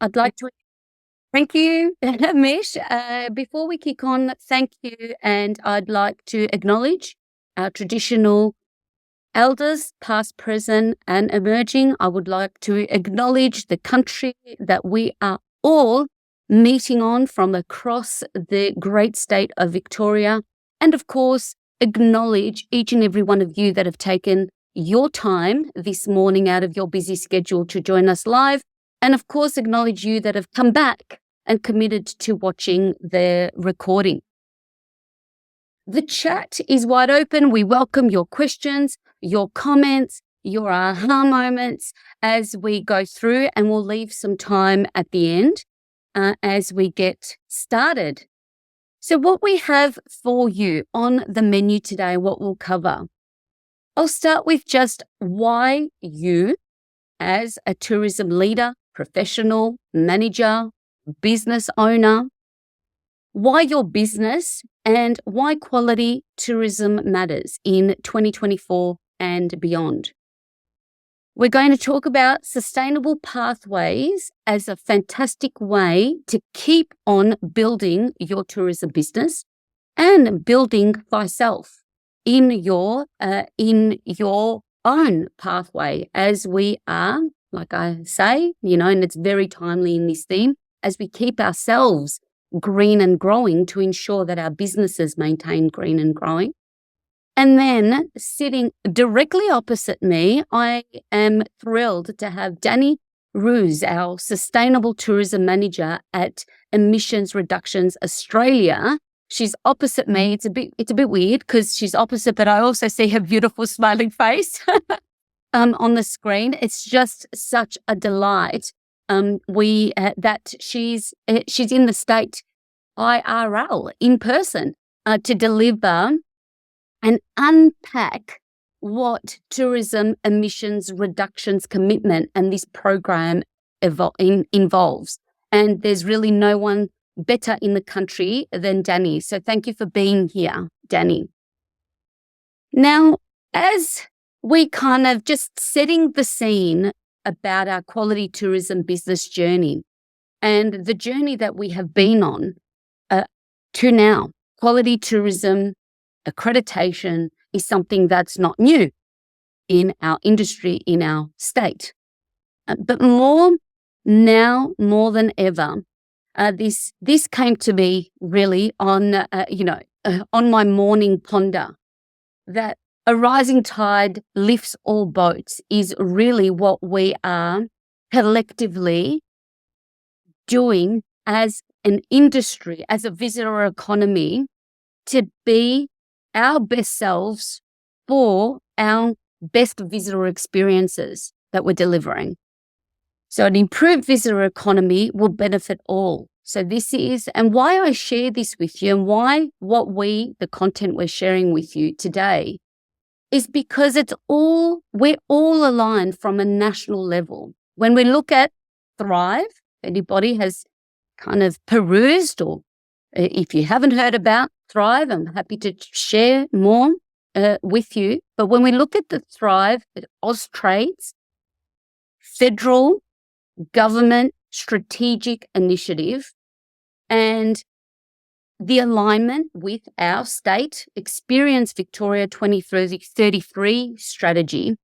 I'd like to thank you, Mish. Before we kick on, thank you. And I'd like to acknowledge our traditional elders, past, present, and emerging. I would like to acknowledge the country that we are all meeting on from across the great state of Victoria. And of course, acknowledge each and every one of you that have taken your time this morning out of your busy schedule to join us live. And of course, acknowledge you that have come back and committed to watching the recording. The chat is wide open. We welcome your questions, your comments, your aha moments as we go through, and we'll leave some time at the end as we get started. So what we have for you on the menu today, what we'll cover. I'll start with just why you, as a tourism leader, professional, manager, business owner, why your business and why quality tourism matters in 2024 and beyond. We're going to talk about sustainable pathways as a fantastic way to keep on building your tourism business and building thyself in your own pathway, as we are, like I say, and it's very timely in this theme, as we keep ourselves green and growing to ensure that our businesses maintain green and growing. And then sitting directly opposite me, I am thrilled to have Ruiz, our Sustainable Tourism Manager at Emissions Reductions Australia. She's opposite me. It's a bit weird because she's opposite, but I also see her beautiful smiling face on the screen. It's just such a delight. That she's in the state IRL in person to deliver and unpack what tourism emissions reductions commitment and this program involves. And there's really no one better in the country than Dani. So thank you for being here, Dani. Now, as we kind of just setting the scene about our quality tourism business journey and the journey that we have been on to now, quality tourism accreditation is something that's not new in our industry, in our state. But more than ever, this came to me really on my morning ponder that a rising tide lifts all boats is really what we are collectively doing as an industry, as a visitor economy, to be our best selves for our best visitor experiences that we're delivering. So an improved visitor economy will benefit all. So this is, and why I share this with you and why the content we're sharing with you today is because we're all aligned from a national level. When we look at Thrive, if anybody has kind of perused, or if you haven't heard about Thrive, I'm happy to share more with you. But when we look at the Thrive, Austrades, federal government strategic initiative, and the alignment with our state Experience Victoria 2033 strategy.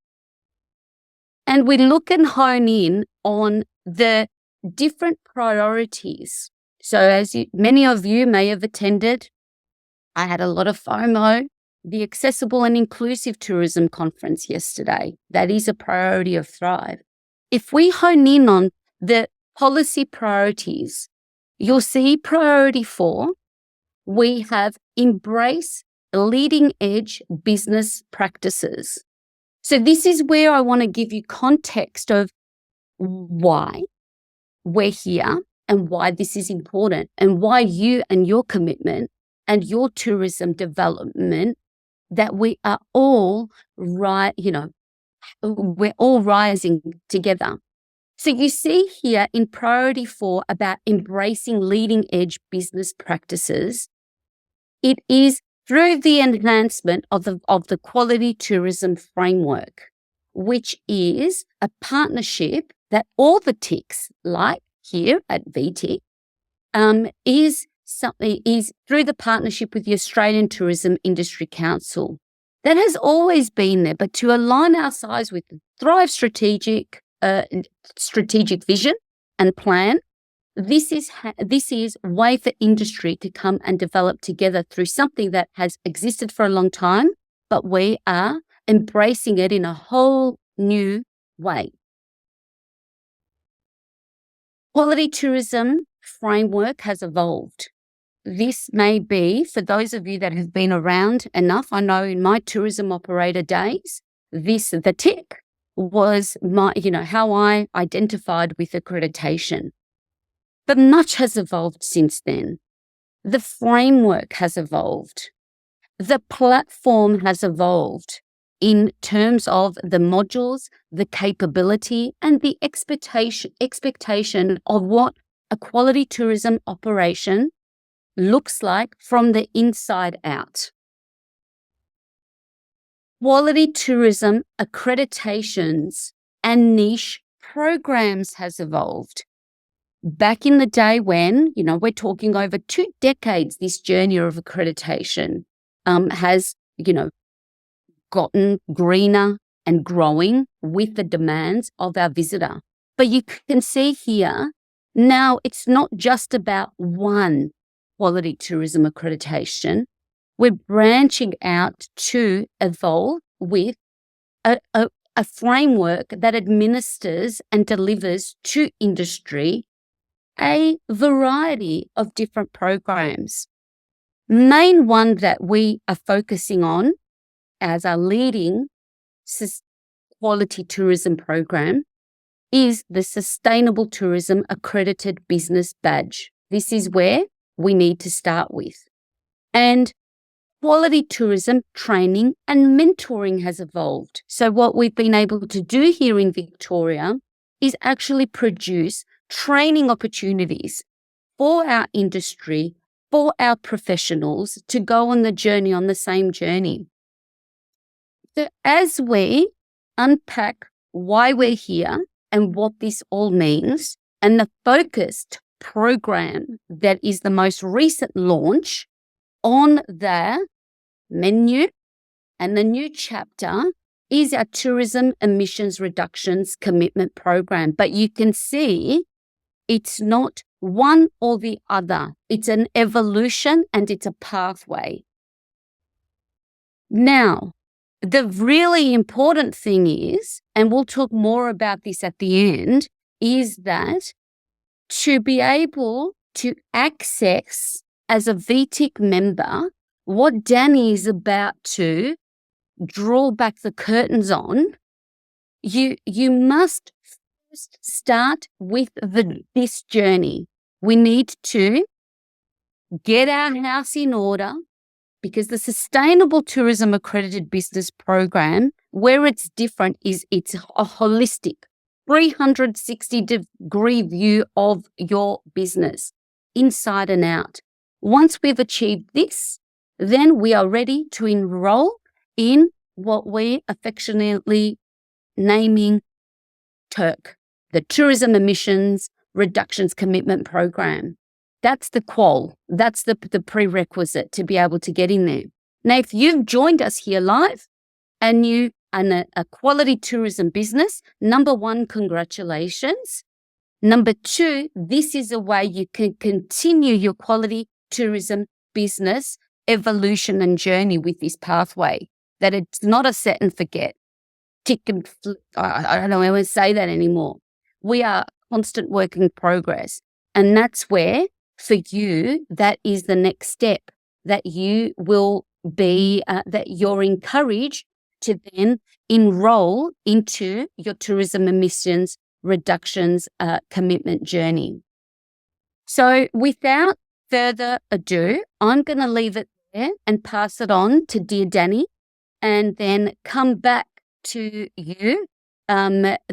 And we look and hone in on the different priorities. So as many of you may have attended, I had a lot of FOMO, the Accessible and Inclusive Tourism Conference yesterday. That is a priority of Thrive. If we hone in on the policy priorities, you'll see priority 4, we have embrace leading edge business practices. So this is where I want to give you context of why we're here and why this is important and why you and your commitment and your tourism development, that we are all we're all rising together. So you see here in priority 4 about embracing leading edge business practices. It is through the enhancement of the quality tourism framework, which is a partnership that all the TICs, like here at VTIC is through the partnership with the Australian Tourism Industry Council. That has always been there, but to align our size with the Thrive strategic vision and plan, this is a way for industry to come and develop together through something that has existed for a long time, but we are embracing it in a whole new way. Quality tourism framework has evolved. This may be, for those of you that have been around enough, I know in my tourism operator days, the TERC was how I identified with accreditation. But much has evolved since then. The framework has evolved. The platform has evolved in terms of the modules, the capability, and the expectation of what a quality tourism operation looks like from the inside out. Quality tourism accreditations and niche programs has evolved. Back in the day when, we're talking over 2 decades, this journey of accreditation has, gotten greener and growing with the demands of our visitor. But you can see here, now it's not just about one quality tourism accreditation. We're branching out to evolve with a framework that administers and delivers to industry a variety of different programs. Main one that we are focusing on as our leading quality tourism program is the Sustainable Tourism Accredited Business Badge. This is where we need to start with. And quality tourism training and mentoring has evolved. So what we've been able to do here in Victoria is actually produce training opportunities for our industry, for our professionals to go on the same journey. So as we unpack why we're here and what this all means, and the focused program that is the most recent launch on the menu and the new chapter is our Tourism Emissions Reductions Commitment Program. But you can see it's not one or the other. It's an evolution and it's a pathway. Now, the really important thing is, and we'll talk more about this at the end, is that to be able to access as a VTIC member what Danny is about to draw back the curtains on, you must first start with this journey. We need to get our house in order, because the Sustainable Tourism Accredited Business Program, where it's different is it's a holistic 360-degree view of your business, inside and out. Once we've achieved this, then we are ready to enroll in what we affectionately naming TERC, the Tourism Emissions Reductions Commitment Program. That's the qual. That's the prerequisite to be able to get in there. Now, if you've joined us here live and you are a quality tourism business, number one, congratulations. Number two, this is a way you can continue your quality tourism business evolution and journey with this pathway, that it's not a set and forget. Tick and flip. I don't know how to say that anymore. We are constant work in progress. And that's where, for you, that is the next step, that you will be, that you're encouraged to then enroll into your tourism emissions reductions commitment journey. So without further ado, I'm going to leave it there and pass it on to dear Danny, and then come back to you. After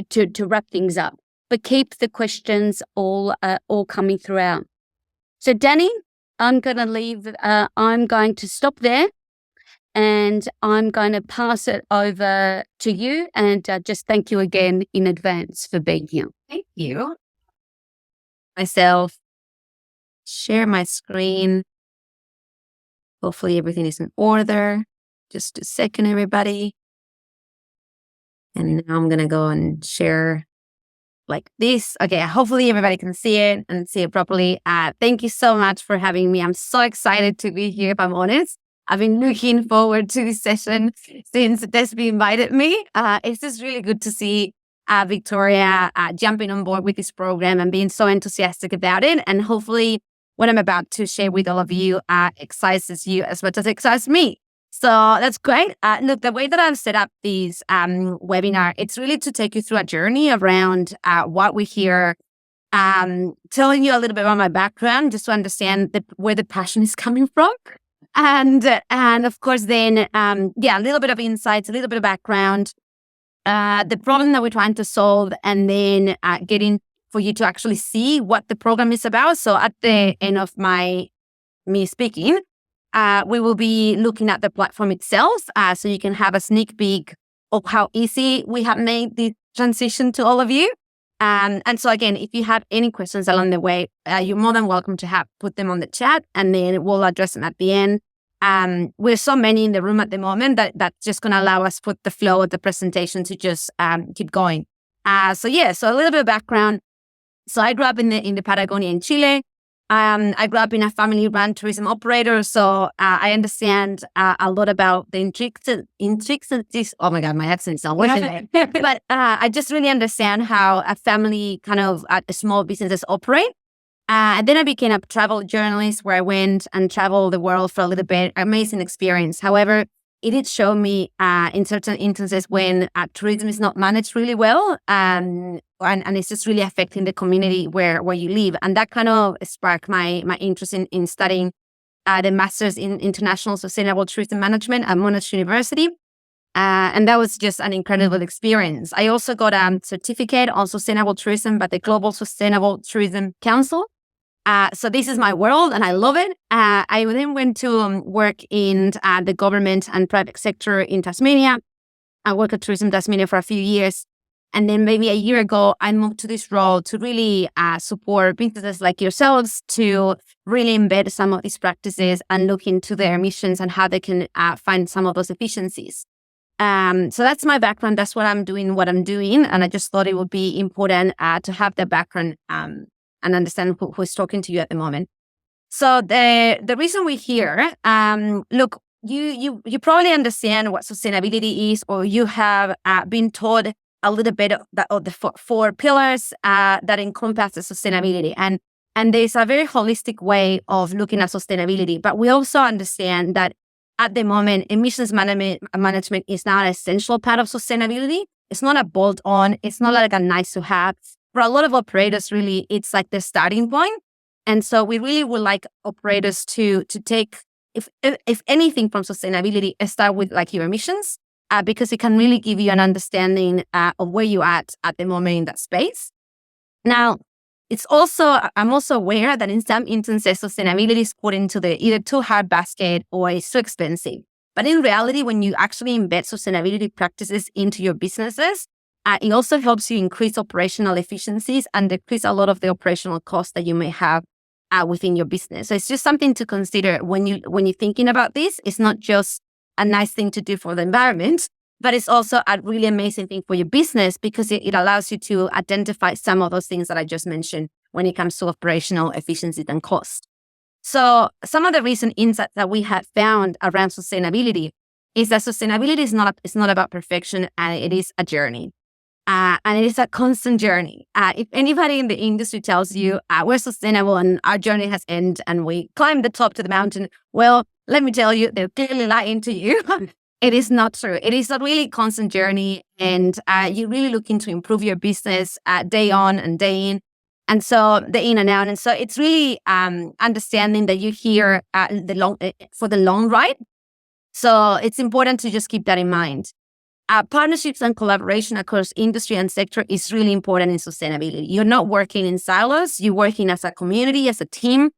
to wrap things up. But keep the questions all coming throughout. So Danny, I'm going to stop there, And I'm going to pass it over to you and just thank you again in advance for being here. Thank you. Myself, share my screen. Hopefully everything is in order. Just a second, everybody. And now I'm going to go and share like this. Okay, hopefully everybody can see it and see it properly. Thank you so much for having me. I'm so excited to be here, if I'm honest. I've been looking forward to this session since Despina invited me. It's just really good to see Victoria jumping on board with this program and being so enthusiastic about it. And hopefully what I'm about to share with all of you excites you as much as it excites me. So that's great. Look, the way that I've set up this webinar, it's really to take you through a journey around what we hear, telling you a little bit about my background, just to understand where the passion is coming from. And of course, then, a little bit of insights, a little bit of background, the problem that we're trying to solve, and then getting for you to actually see what the program is about. So at the end of me speaking, we will be looking at the platform itself, so you can have a sneak peek of how easy we have made the transition to all of you. And so again, if you have any questions along the way, you're more than welcome to put them on the chat, and then we'll address them at the end. We're so many in the room at the moment that's just going to allow us put the flow of the presentation to just keep going. So a little bit of background. So I grew up in the Patagonia in Chile. I grew up in a family-run tourism operator, so I understand a lot about the intricacies. Oh my God, my accent is not working. But I just really understand how a family kind of small businesses operate. And then I became a travel journalist, where I went and traveled the world for a little bit. Amazing experience. However, it did show me in certain instances when tourism is not managed really well, and it's just really affecting the community where you live. And that kind of sparked my interest in studying the Masters in International Sustainable Tourism Management at Monash University. And that was just an incredible experience. I also got a certificate on sustainable tourism by the Global Sustainable Tourism Council. So this is my world and I love it. I then went to work in the government and private sector in Tasmania. I worked at Tourism Tasmania for a few years. And then maybe a year ago, I moved to this role to really support businesses like yourselves to really embed some of these practices and look into their missions and how they can find some of those efficiencies. So that's my background. That's what I'm doing. And I just thought it would be important to have the background and understand who is talking to you at the moment. So the reason we're here, look, you probably understand what sustainability is, or you have been taught a little bit of the four pillars that encompass the sustainability. And there's a very holistic way of looking at sustainability. But we also understand that at the moment, emissions management is not an essential part of sustainability. It's not a bolt-on. It's not like a nice to have. For a lot of operators, really, it's like the starting point. And so we really would like operators to take, if anything from sustainability, start with like your emissions, because it can really give you an understanding of where you're at the moment in that space. Now, I'm also aware that in some instances, sustainability is put into the either too hard basket or it's too expensive. But in reality, when you actually embed sustainability practices into your businesses, it also helps you increase operational efficiencies and decrease a lot of the operational costs that you may have within your business. So it's just something to consider when you're thinking about this. It's not just a nice thing to do for the environment, but it's also a really amazing thing for your business because it allows you to identify some of those things that I just mentioned when it comes to operational efficiency and cost. So some of the recent insights that we have found around sustainability is that sustainability is not about perfection, and it is a journey. And it is a constant journey. If anybody in the industry tells you we're sustainable and our journey has ended and we climbed the top to the mountain, well, let me tell you, they're clearly lying to you. It is not true. It is a really constant journey, and you're really looking to improve your business day on and day in. And so the in and out. And so it's really understanding that you're here for the long ride. So it's important to just keep that in mind. Partnerships and collaboration across industry and sector is really important in sustainability. You're not working in silos. You're working as a community, as a team,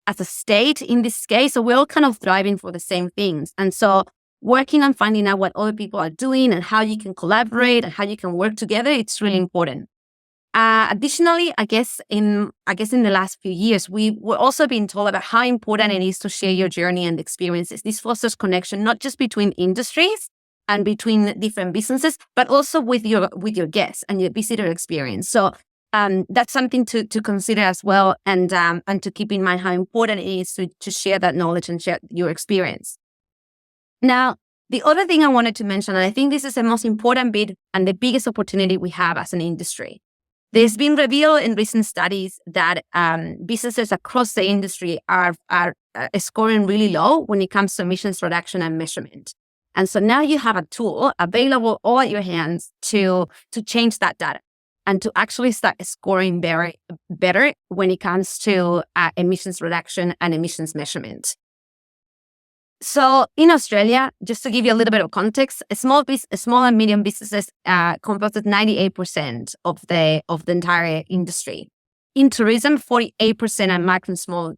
as a state in this case. So we're all kind of thriving for the same things. And so working on finding out what other people are doing and how you can collaborate and how you can work together, it's really important. Additionally, I guess in the last few years, we were also being told about how important it is to share your journey and experiences. This fosters connection, not just between industries and between different businesses, but also with your guests and your visitor experience. So that's something to consider as well, and to keep in mind how important it is to share that knowledge and share your experience. Now, the other thing I wanted to mention, and I think this is the most important bit and the biggest opportunity we have as an industry. There's been revealed in recent studies that businesses across the industry are scoring really low when it comes to emissions reduction and measurement. And so now you have a tool available all at your hands to change that data and to actually start scoring better when it comes to emissions reduction and emissions measurement. So in Australia, just to give you a little bit of context, small and medium businesses compose 98% of the entire industry. In tourism, 48% are micro and small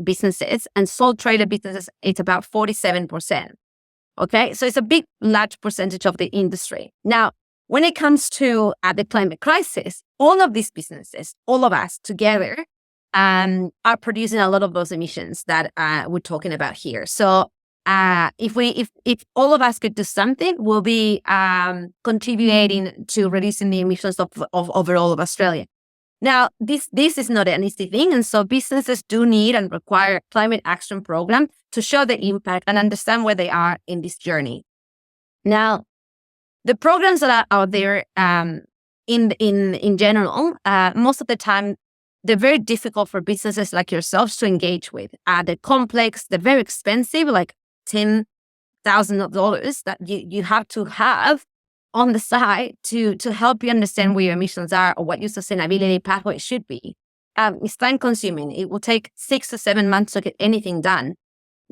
businesses, and sole trader businesses, it's about 47%. Okay, so it's a large percentage of the industry. Now, when it comes to the climate crisis, all of these businesses, all of us together, are producing a lot of those emissions that we're talking about here. So if all of us could do something, we'll be contributing to reducing the emissions of overall of Australia. Now, this is not an easy thing, and so businesses do need and require a climate action program to show the impact and understand where they are in this journey. Now, the programs that are out there in general, most of the time, they're very difficult for businesses like yourselves to engage with. They're complex, they're very expensive, like $10,000 that you have to have on the side to help you understand where your emissions are or what your sustainability pathway should be. It's time consuming. It will take 6 to 7 months to get anything done.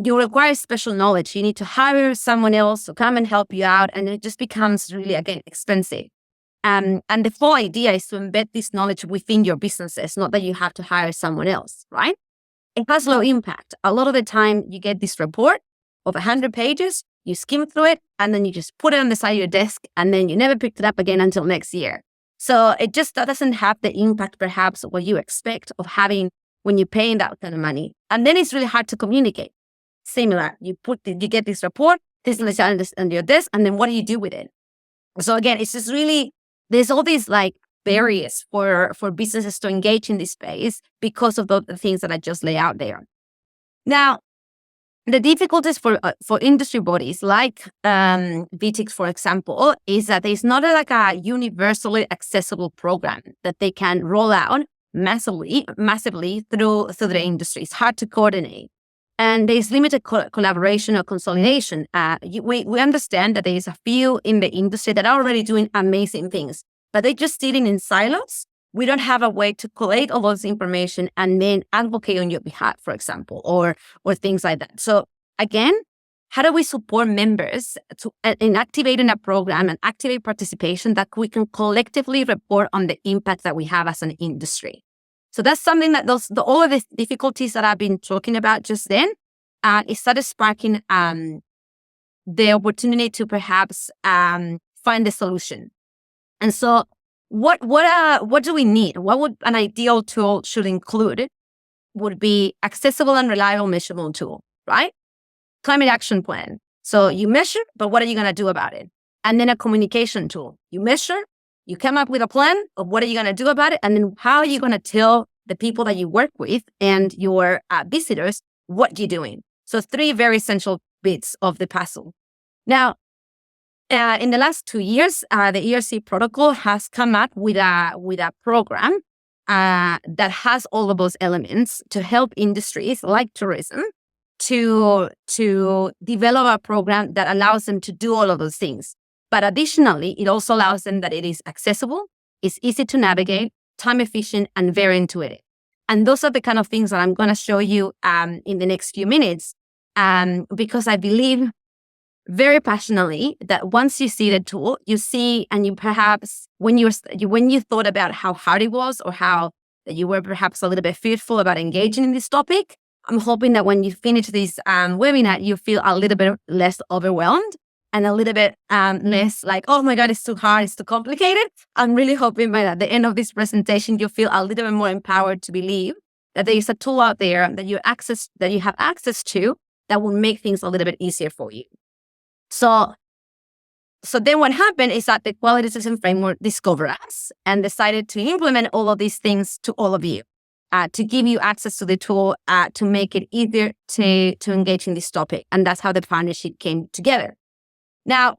You require special knowledge. You need to hire someone else to come and help you out, and it just becomes really, again, expensive. And the whole idea is to embed this knowledge within your businesses, not that you have to hire someone else, right? It has low impact. A lot of the time, you get this report of 100 pages, you skim through it, and then you just put it on the side of your desk, and then you never picked it up again until next year. So it just doesn't have the impact, perhaps, what you expect of having when you're paying that kind of money. And then it's really hard to communicate. Similar, you get this report, this is on your desk, and then what do you do with it? So again, it's just really, there's all these like barriers for businesses to engage in this space because of the things that I just lay out there. Now, the difficulties for industry bodies like VTIC, for example, is that there's not like a universally accessible program that they can roll out massively through the industry. It's hard to coordinate. And there's limited collaboration or consolidation. We understand that there's a few in the industry that are already doing amazing things, but they're just sitting in silos. We don't have a way to collate all those information and then advocate on your behalf, for example, or things like that. So again, how do we support members in activating a program and activate participation that we can collectively report on the impact that we have as an industry? So that's something that all of the difficulties that I've been talking about just then, it started sparking the opportunity to perhaps find the solution. And so what do we need? What would an ideal tool should include? Would be accessible and reliable measurable tool, right? Climate action plan. So you measure, but what are you going to do about it? And then a communication tool. You measure, you come up with a plan of what are you going to do about it, and then how are you going to tell the people that you work with and your visitors what you're doing. So 3 very essential bits of the puzzle. Now, in the last 2 years, the ERC protocol has come up with a program that has all of those elements to help industries like tourism to develop a program that allows them to do all of those things. But additionally, it also allows them that it is accessible, it's easy to navigate, time efficient, and very intuitive. And those are the kind of things that I'm going to show you in the next few minutes, because I believe very passionately that once you see the tool, you see, and you perhaps, when you thought about how hard it was or how that you were perhaps a little bit fearful about engaging in this topic, I'm hoping that when you finish this webinar, you feel a little bit less overwhelmed and a little bit less like, oh my God, it's too hard, it's too complicated. I'm really hoping by the end of this presentation, you feel a little bit more empowered to believe that there is a tool out there that you have access to that will make things a little bit easier for you. So then what happened is that the quality system framework discovered us and decided to implement all of these things to all of you, to give you access to the tool, to make it easier to engage in this topic. And that's how the partnership came together. Now,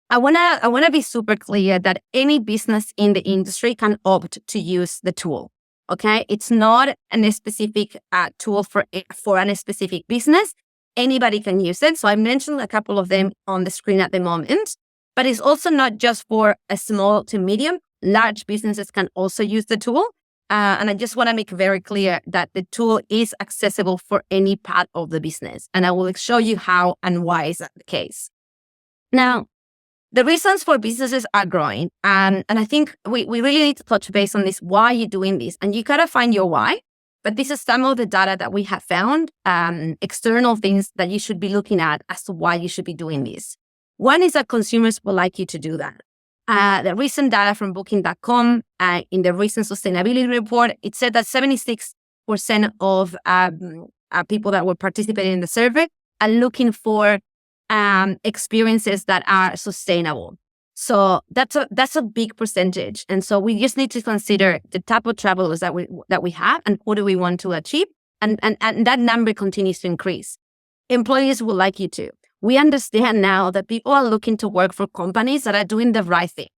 I wanna be super clear that any business in the industry can opt to use the tool. Okay, it's not a specific tool for a specific business. Anybody can use it. So I mentioned a couple of them on the screen at the moment, but it's also not just for a small to medium. Large businesses can also use the tool. And I just want to make very clear that the tool is accessible for any part of the business. And I will show you how and why is that the case. Now, the reasons for businesses are growing. And I think we really need to touch base on this. Why are you doing this? And you got to find your why. But this is some of the data that we have found, external things that you should be looking at as to why you should be doing this. One is that consumers would like you to do that. The recent data from Booking.com in the recent sustainability report, it said that 76% of people that were participating in the survey are looking for experiences that are sustainable. So that's a big percentage. And so we just need to consider the type of travelers that we have and what do we want to achieve. And that number continues to increase. Employees would like you to. We understand now that people are looking to work for companies that are doing the right thing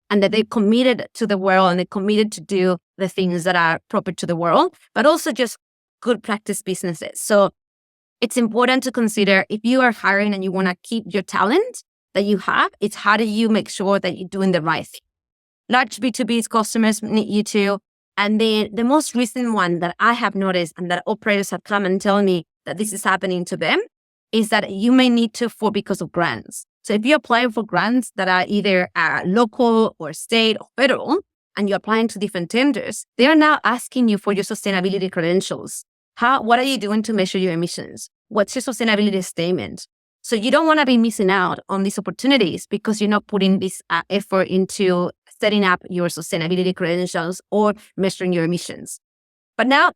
and that they're committed to the world and they're committed to do the things that are proper to the world, but also just good practice businesses. So it's important to consider if you are hiring and you want to keep your talent that you have, it's how do you make sure that you're doing the right thing. Large B2B customers need you to. And then the most recent one that I have noticed and that operators have come and tell me that this is happening to them is that you may need to because of grants. So if you're applying for grants that are either local or state or federal, and you're applying to different tenders, they are now asking you for your sustainability credentials. What are you doing to measure your emissions? What's your sustainability statement? So you don't want to be missing out on these opportunities because you're not putting this effort into setting up your sustainability credentials or measuring your emissions. But now,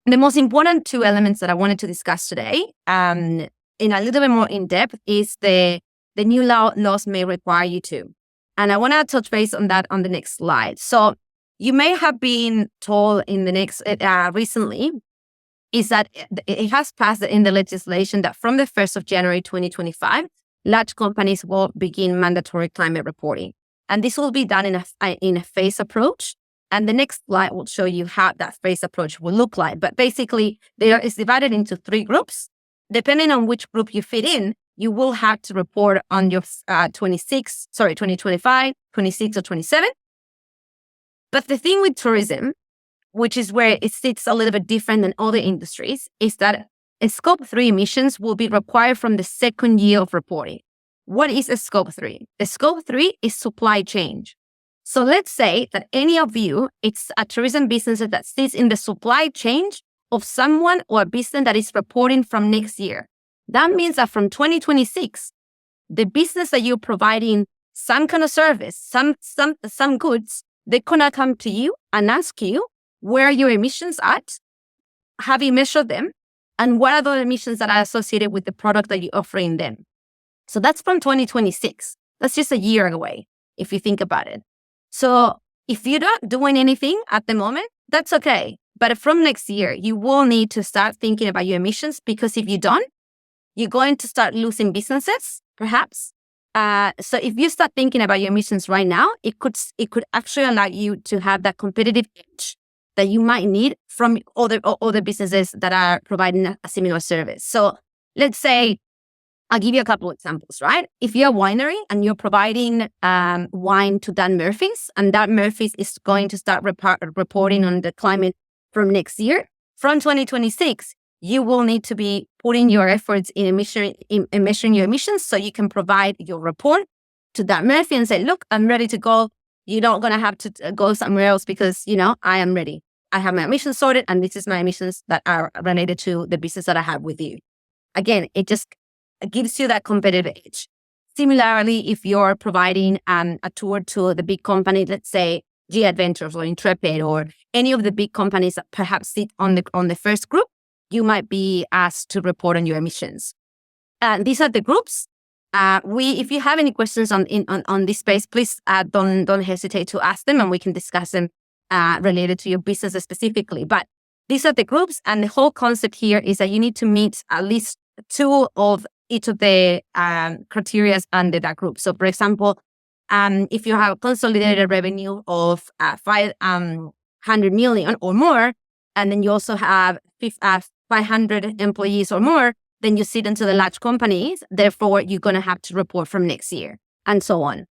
the most important two elements that I wanted to discuss today, in a little bit more in depth, is the new laws may require you to. And I want to touch base on that on the next slide. So you may have been told in the next recently is that it has passed in the legislation that from the 1st of January 2025, large companies will begin mandatory climate reporting. And this will be done in a phase approach. And the next slide will show you how that phase approach will look like. But basically, it's divided into 3 groups. Depending on which group you fit in, you will have to report on your 2025, 26, or 27. But the thing with tourism, which is where it sits a little bit different than other industries, is that a Scope 3 emissions will be required from the second year of reporting. What is a Scope 3? A Scope 3 is supply chain. So let's say that any of you, it's a tourism business that sits in the supply chain of someone or a business that is reporting from next year. That means that from 2026, the business that you're providing some kind of service, some goods, they're gonna come to you and ask you where your emissions at, have you measured them, and what are the emissions that are associated with the product that you're offering them. So that's from 2026. That's just a year away, if you think about it. So if you're not doing anything at the moment, that's okay. But from next year, you will need to start thinking about your emissions, because if you don't, you're going to start losing businesses, perhaps. So if you start thinking about your emissions right now, it could actually allow you to have that competitive edge that you might need from other businesses that are providing a similar service. So let's say, I'll give you a couple of examples, right? If you're a winery and you're providing wine to Dan Murphy's, and Dan Murphy's is going to start reporting on the climate from next year, from 2026, you will need to be putting your efforts in measuring your emissions so you can provide your report to Dan Murphy and say, look, I'm ready to go. You're not going to have to go somewhere else because, I am ready. I have my emissions sorted, and this is my emissions that are related to the business that I have with you. Again, it just gives you that competitive edge. Similarly, if you're providing a tour to the big company, let's say G Adventures or Intrepid or any of the big companies that perhaps sit on the first group, you might be asked to report on your emissions. These are the groups. If you have any questions on this space, please don't hesitate to ask them, and we can discuss them related to your business specifically. But these are the groups, and the whole concept here is that you need to meet at least 2 of each of the criteria under that group. So, for example, if you have consolidated revenue of 500 million or more, and then you also have 500 employees or more, then you sit into the large companies. Therefore, you're going to have to report from next year, and so on.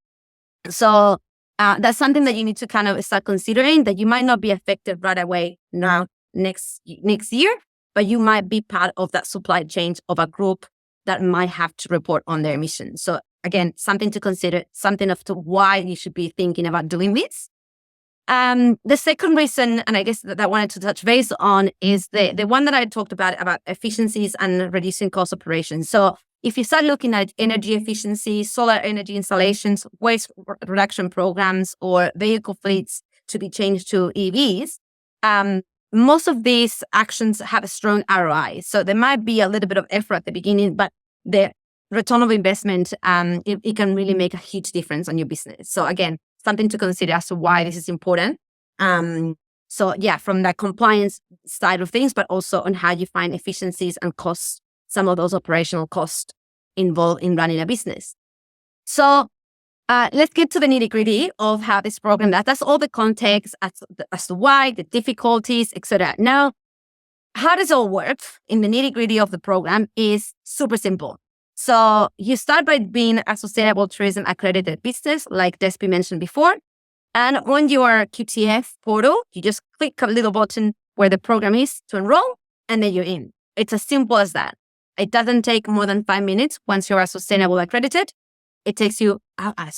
So that's something that you need to kind of start considering, that you might not be affected right away now next year, but you might be part of that supply chain of a group that might have to report on their emissions. So again, something to consider, something of to why you should be thinking about doing this. The second reason, and I guess that I wanted to touch base on, is the one that I talked about efficiencies and reducing cost operations. So if you start looking at energy efficiency, solar energy installations, waste reduction programs, or vehicle fleets to be changed to EVs, most of these actions have a strong ROI. So there might be a little bit of effort at the beginning, but the return of investment, it can really make a huge difference on your business. So again, something to consider as to why this is important. So yeah, from the compliance side of things, but also on how you find efficiencies and costs, some of those operational costs involved in running a business. So let's get to the nitty-gritty of how this program, that's all the context as to why, the difficulties, etc. Now, how does it all work in the nitty-gritty of the program is super simple. So you start by being a sustainable tourism accredited business, like Despina mentioned before. And on your QTF portal, you just click a little button where the program is to enroll, and then you're in. It's as simple as that. It doesn't take more than 5 minutes once you're a sustainable accredited. It takes you,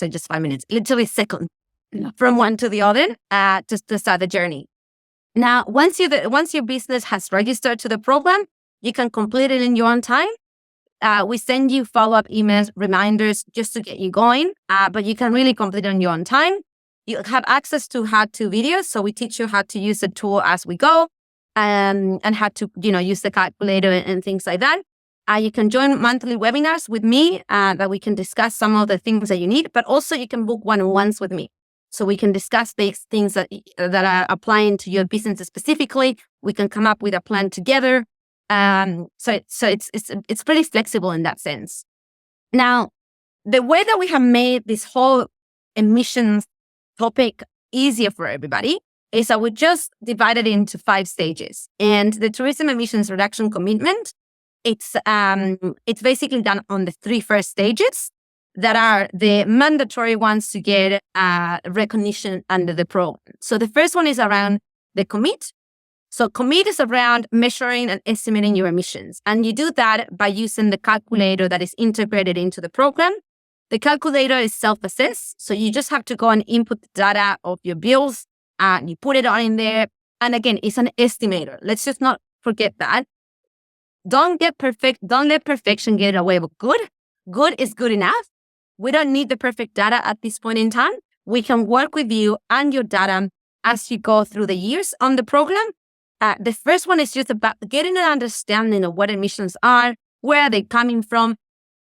just 5 minutes, literally seconds from one to the other just to start the journey. Now, once your business has registered to the program, you can complete it in your own time. We send you follow-up emails, reminders just to get you going, but you can really complete it on your own time. You have access to how-to videos, so we teach you how to use the tool as we go, and how to use the calculator and things like that. You can join monthly webinars with me that we can discuss some of the things that you need, but also you can book one-on-ones with me. So we can discuss these things that are applying to your business specifically. We can come up with a plan together. So it's pretty flexible in that sense. Now, the way that we have made this whole emissions topic easier for everybody is that we just divided it into 5 stages. And the tourism emissions reduction commitment, it's basically done on the 3 first stages that are the mandatory ones to get recognition under the program. So the first one is around the commit. So commit is around measuring and estimating your emissions. And you do that by using the calculator that is integrated into the program. The calculator is self-assessed. So you just have to go and input the data of your bills. You put it on in there. And again, it's an estimator. Let's just not forget that. Don't let perfection get away with good. Good is good enough. We don't need the perfect data at this point in time. We can work with you and your data as you go through the years on the program. The first one is just about getting an understanding of what emissions are, where they're coming from,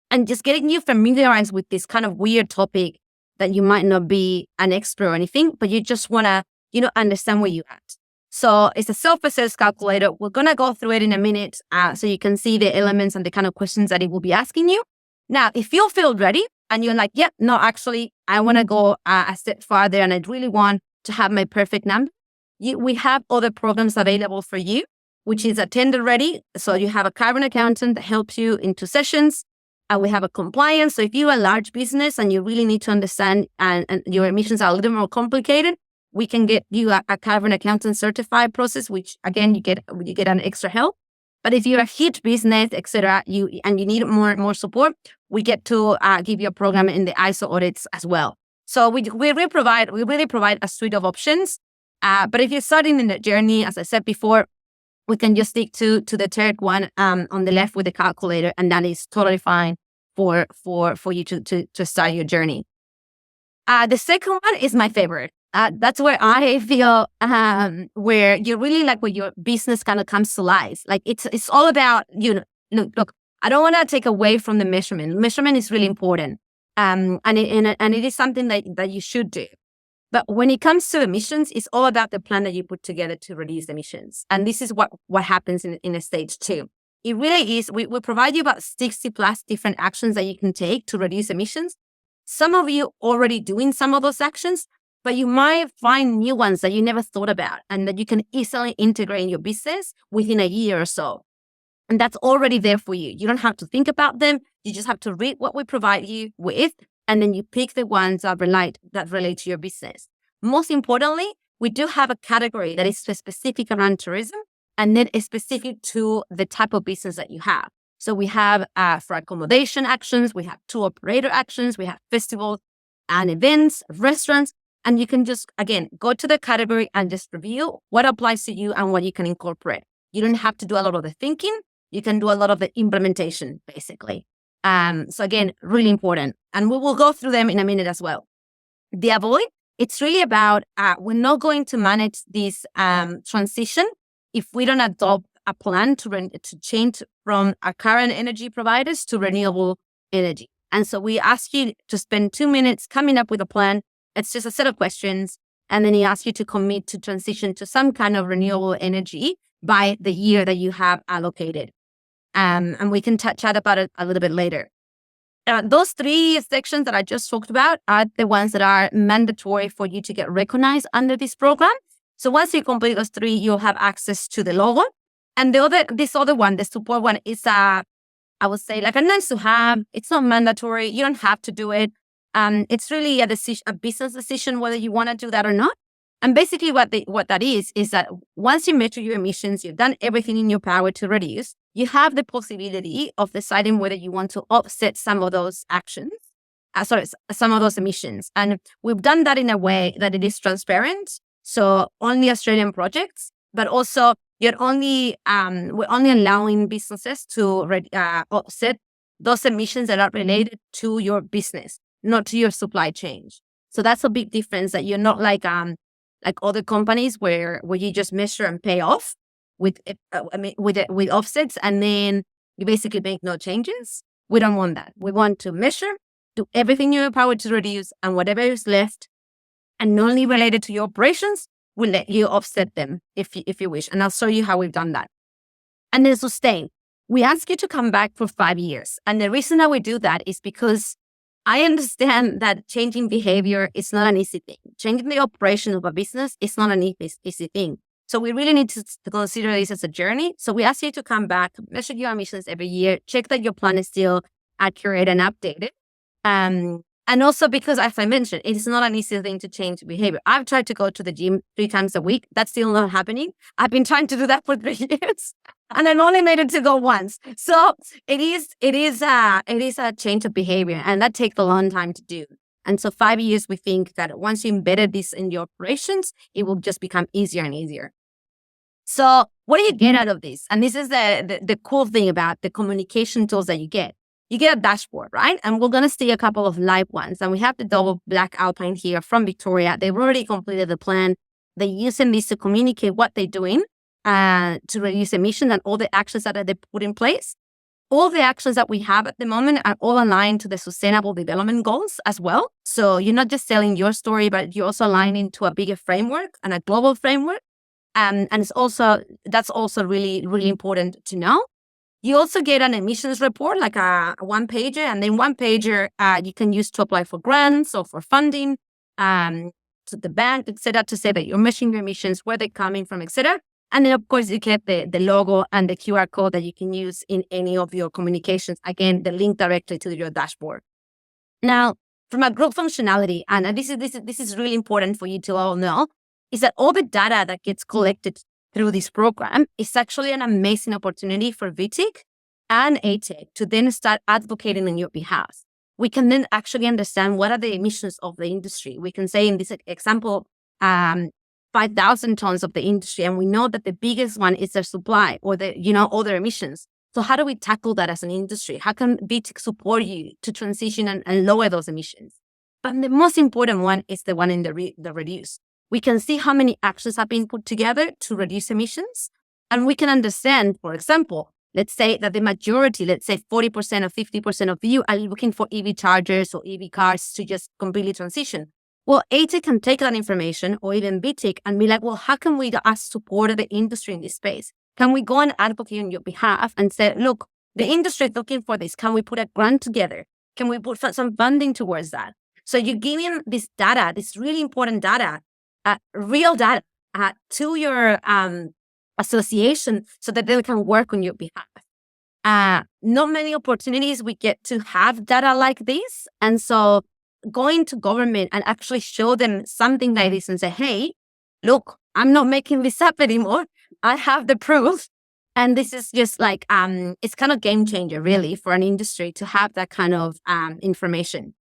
and just getting you familiarized with this kind of weird topic that you might not be an expert or anything, but you just want to, understand where you're at. So it's a self-assessed calculator. We're going to go through it in a minute so you can see the elements and the kind of questions that it will be asking you. Now, if you feel ready and you're like, no, actually, I want to go a step farther and I really want to have my perfect number, we have other programs available for you, which is Attender Ready. So you have a carbon accountant that helps you in 2 sessions. And we have a compliance. So if you're a large business and you really need to understand and your emissions are a little more complicated, we can get you a carbon accountant certified process, which again, you get an extra help. But if you're a huge business, etc., you need more support, we get to give you a program in the ISO audits as well. So we really provide a suite of options. But if you're starting in the journey, as I said before, we can just stick to the TERC one on the left with the calculator, and that is totally fine for you to start your journey. The second one is my favorite. That's where I feel where you're really like where your business kind of comes to life. Like it's all about, look, I don't want to take away from the measurement. Measurement is really important. And it is something that you should do. But when it comes to emissions, it's all about the plan that you put together to reduce emissions. And this is what happens in a stage 2. It really is, we provide you about 60 plus different actions that you can take to reduce emissions. Some of you already doing some of those actions, but you might find new ones that you never thought about and that you can easily integrate in your business within a year or so. And that's already there for you. You don't have to think about them. You just have to read what we provide you with, and then you pick the ones that relate to your business. Most importantly, we do have a category that is specific around tourism, and then is specific to the type of business that you have. So we have for accommodation actions, we have tour operator actions, we have festivals and events, restaurants, and you can just, again, go to the category and just review what applies to you and what you can incorporate. You don't have to do a lot of the thinking. You can do a lot of the implementation, basically. So again, really important. And we will go through them in a minute as well. The avoid, it's really about, we're not going to manage this transition if we don't adopt a plan to change from our current energy providers to renewable energy. And so we ask you to spend 2 minutes coming up with a plan. It's just a set of questions. And then he asks you to commit to transition to some kind of renewable energy by the year that you have allocated. And we can chat about it a little bit later. Those 3 sections that I just talked about are the ones that are mandatory for you to get recognized under this program. So once you complete those 3, you'll have access to the logo. And this other one, the support one, is I would say like a nice to have. It's not mandatory. You don't have to do it. It's really a business decision whether you want to do that or not. And basically what that is that once you measure your emissions, you've done everything in your power to reduce, you have the possibility of deciding whether you want to offset some of those actions, some of those emissions. And we've done that in a way that it is transparent. So only Australian projects, but also we're only allowing businesses to offset those emissions that are related to your business, not to your supply chain. So that's a big difference, that you're not like other companies where you just measure and pay off with offsets, and then you basically make no changes. We don't want that. We want to measure, do everything in your power to reduce, and whatever is left and only related to your operations, we'll let you offset them if you wish. And I'll show you how we've done that. And then sustain. We ask you to come back for 5 years. And the reason that we do that is because I understand that changing behavior is not an easy thing. Changing the operation of a business is not an easy thing. So we really need to consider this as a journey. So we ask you to come back, measure your emissions every year, check that your plan is still accurate and updated. And also because, as I mentioned, it is not an easy thing to change behavior. I've tried to go to the gym 3 times a week. That's still not happening. I've been trying to do that for 3 years, and I've only made it to go once. So it is a change of behavior, and that takes a long time to do. And so 5 years, we think that once you embedded this in your operations, it will just become easier and easier. So what do you get out of this? And this is the cool thing about the communication tools that you get. You get a dashboard, right? And we're going to see a couple of live ones. And we have the double black Alpine here from Victoria. They've already completed the plan. They're using this to communicate what they're doing to reduce emissions and all the actions that they put in place. All the actions that we have at the moment are all aligned to the Sustainable Development Goals as well. So you're not just telling your story, but you're also aligning to a bigger framework and a global framework. And that's also really, really important to know. You also get an emissions report, like a 1-pager, and then 1-pager you can use to apply for grants or for funding to the bank, etc., to say that you're measuring your emissions, where they're coming from, etc. And then, of course, you get the logo and the QR code that you can use in any of your communications. Again, the link directly to your dashboard. Now, from a group functionality, and this is really important for you to all know, is that all the data that gets collected through this program is actually an amazing opportunity for VTIC and ATEC to then start advocating on your behalf. We can then actually understand what are the emissions of the industry. We can say in this example, 5,000 tons of the industry, and we know that the biggest one is their supply or the, other emissions. So how do we tackle that as an industry? How can VTIC support you to transition and lower those emissions? But the most important one is the one in the reduce. We can see how many actions have been put together to reduce emissions. And we can understand, for example, let's say that the majority, let's say 40% or 50% of you are looking for EV chargers or EV cars to just completely transition. Well, ATIC can take that information, or even VTIC, and be like, well, how can we support the industry in this space? Can we go and advocate on your behalf and say, look, the industry is looking for this. Can we put a grant together? Can we put some funding towards that? So you're giving this data, this really important data, real data to your association so that they can work on your behalf. Not many opportunities we get to have data like this. And so going to government and actually show them something like this and say, hey, look, I'm not making this up anymore. I have the proof. And this is just like, it's kind of game changer, really, for an industry to have that kind of information.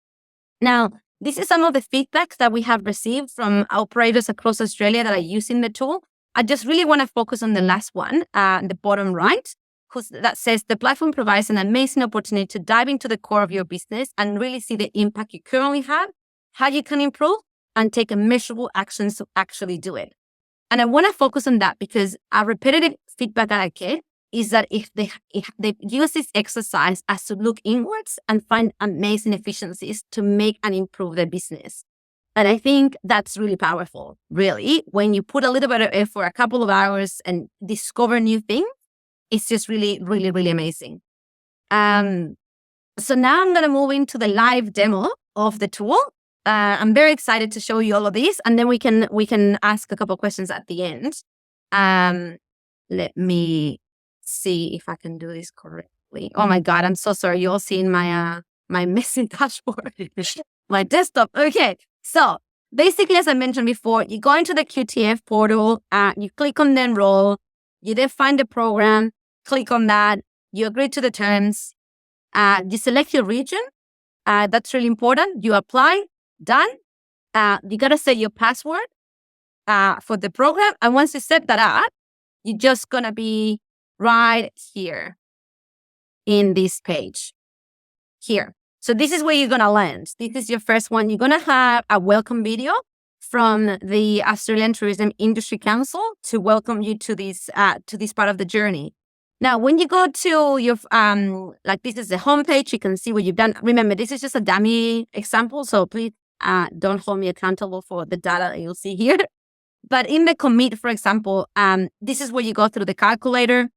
Now, this is some of the feedback that we have received from operators across Australia that are using the tool. I just really want to focus on the last one, the bottom right, that says the platform provides an amazing opportunity to dive into the core of your business and really see the impact you currently have, how you can improve, and take measurable actions to actually do it. And I want to focus on that because a repetitive feedback that I get is that if they use this exercise as to look inwards and find amazing efficiencies to make and improve their business. And I think that's really powerful, really. When you put a little bit of effort, a couple of hours, and discover new things, it's just really, really, really amazing. So now I'm going to move into the live demo of the tool. I'm very excited to show you all of these, and then we can ask a couple of questions at the end. Let me see if I can do this correctly. Oh my God, I'm so sorry. You're all seeing my messy dashboard, my desktop. Okay, so basically, as I mentioned before, you go into the QTF portal, you click on the enroll, you then find the program, click on that, you agree to the terms, you select your region. That's really important. You apply, done. You got to set your password for the program. And once you set that up, you're just going to be right here in this page here. So this is where you're going to land. This is your first one. You're going to have a welcome video from the Australian Tourism Industry Council to welcome you to this part of the journey. Now, when you go to your, like this is the homepage, you can see what you've done. Remember, this is just a dummy example, so please don't hold me accountable for the data that you'll see here. But in the commit, for example, this is where you go through the calculator.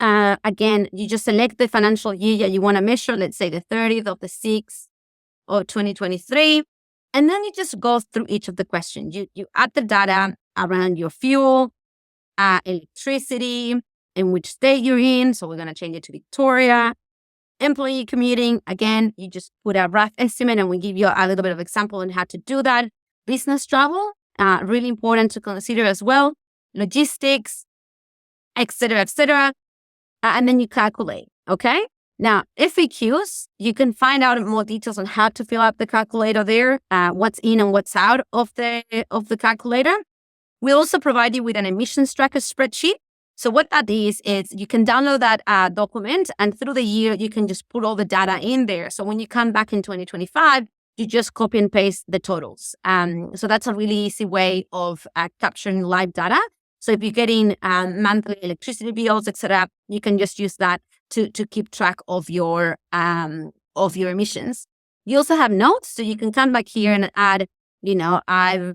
Again, you just select the financial year that you want to measure, let's say the 30th of the 6th of 2023. And then you just go through each of the questions. You add the data around your fuel, electricity, in which state you're in. So we're going to change it to Victoria. Employee commuting. Again, you just put a rough estimate and we give you a little bit of example on how to do that. Business travel, really important to consider as well. Logistics, et cetera, and then you calculate, okay? Now, FAQs, you can find out more details on how to fill out the calculator there, what's in and what's out of the calculator. We also provide you with an emissions tracker spreadsheet. So what that is you can download that document, and through the year, you can just put all the data in there. So when you come back in 2025, you just copy and paste the totals. So that's a really easy way of capturing live data. So if you're getting monthly electricity bills, etc., you can just use that to keep track of your emissions. You also have notes, so you can come back here and add, I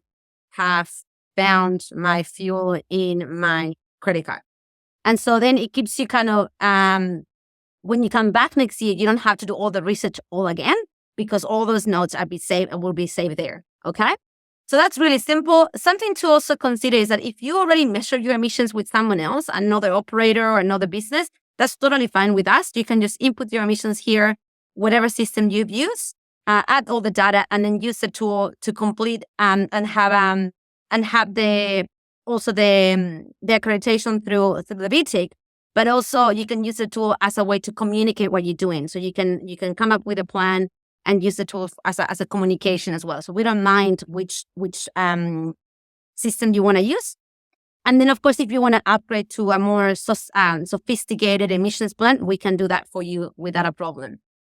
have found my fuel in my credit card. And so then it keeps you kind of, when you come back next year, you don't have to do all the research all again because all those notes will be saved there, okay? So that's really simple. Something to also consider is that if you already measure your emissions with someone else, another operator or another business, that's totally fine with us. You can just input your emissions here, whatever system you've used, add all the data, and then use the tool to complete and have the accreditation through the VTIC. But also you can use the tool as a way to communicate what you're doing. So you can come up with a plan and use the tool as a communication as well. So we don't mind which system you want to use. And then, of course, if you want to upgrade to a more sophisticated emissions plan, we can do that for you without a problem.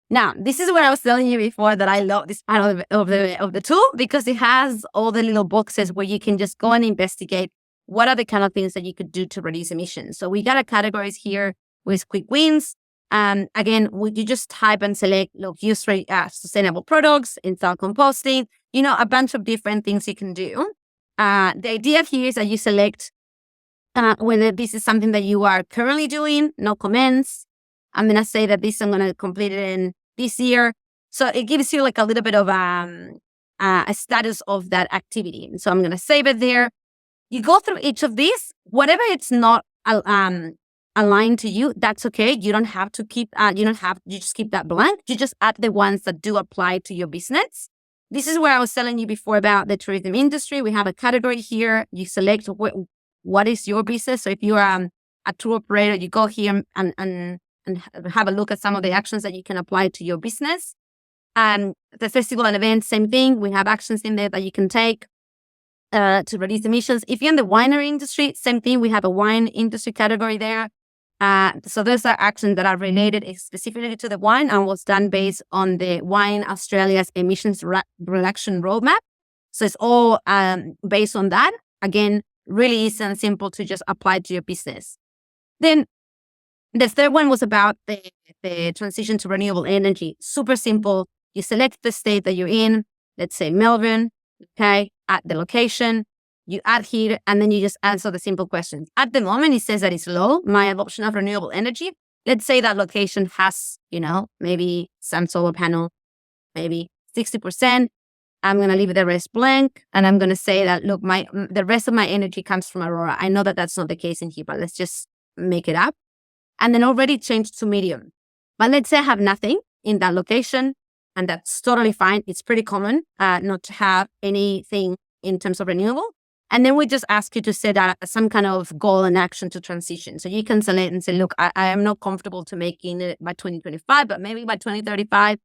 Now, this is what I was telling you before, that I love this part of the tool, because it has all the little boxes where you can just go and investigate what are the kind of things that you could do to reduce emissions. So we got a categories here with quick wins. Again, you just type and select, use sustainable products, install composting, a bunch of different things you can do. The idea here is that you select whether this is something that you are currently doing, no comments. I'm going to say that I'm going to complete it in this year. So it gives you like a little bit of a status of that activity. So I'm going to save it there. You go through each of these, whatever it's not aligned to you, that's okay. You don't have to keep, you just keep that blank. You just add the ones that do apply to your business. This is where I was telling you before about the tourism industry. We have a category here. You select what is your business. So if you're a tour operator, you go here and have a look at some of the actions that you can apply to your business. The festival and events, same thing. We have actions in there that you can take to reduce emissions. If you're in the winery industry, same thing. We have a wine industry category there. So those are actions that are related specifically to the wine and was done based on the Wine Australia's emissions reduction roadmap. So it's all based on that. Again, really easy and simple to just apply to your business. Then the third one was about the transition to renewable energy. Super simple. You select the state that you're in, let's say Melbourne, okay, at the location. You add here, and then you just answer the simple questions. At the moment, it says that it's low, my adoption of renewable energy. Let's say that location has, maybe some solar panel, maybe 60%. I'm going to leave the rest blank, and I'm going to say that, look, the rest of my energy comes from Aurora. I know that that's not the case in here, but let's just make it up. And then already changed to medium. But let's say I have nothing in that location, and that's totally fine. It's pretty common not to have anything in terms of renewable. And then we just ask you to set some kind of goal and action to transition. So you can select and say, look, I am not comfortable to making it by 2025, but maybe by 2035.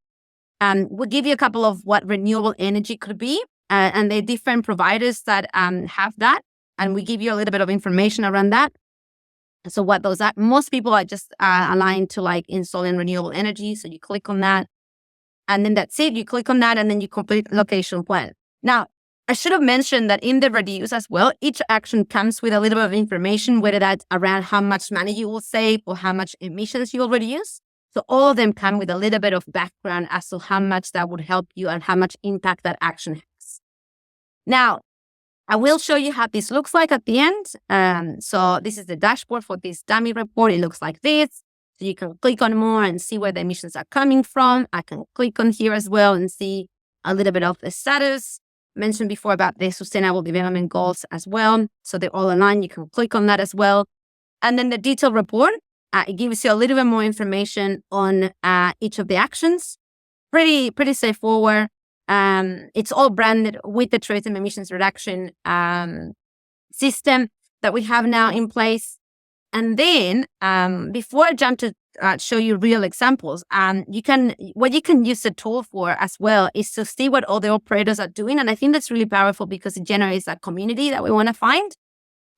We'll give you a couple of what renewable energy could be. And there are different providers that have that. And we give you a little bit of information around that. So what those are, most people are just aligned to like installing renewable energy. So you click on that. And then that's it. You click on that and then you complete location plan. Now, I should have mentioned that in the reduce as well, each action comes with a little bit of information, whether that's around how much money you will save or how much emissions you will reduce. So all of them come with a little bit of background as to how much that would help you and how much impact that action has. Now, I will show you how this looks like at the end. So this is the dashboard for this dummy report. It looks like this. So you can click on more and see where the emissions are coming from. I can click on here as well and see a little bit of the status. Mentioned before about the sustainable development goals as well. So they're all aligned. You can click on that as well. And then the detailed report, it gives you a little bit more information on each of the actions. Pretty straightforward. It's all branded with the tourism emissions reduction system that we have now in place. And then before I jump to show you real examples, what you can use the tool for as well is to see what other operators are doing. And I think that's really powerful because it generates that community that we want to find.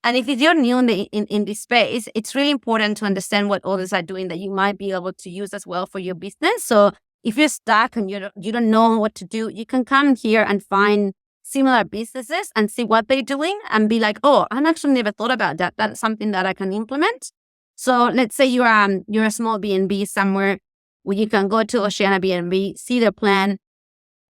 And if you're new in this space, it's really important to understand what others are doing that you might be able to use as well for your business. So if you're stuck and you don't know what to do, you can come here and find similar businesses and see what they're doing and be like, oh, I actually never thought about that. That's something that I can implement. So let's say you're a small B&B somewhere where you can go to Oceana B&B, see their plan.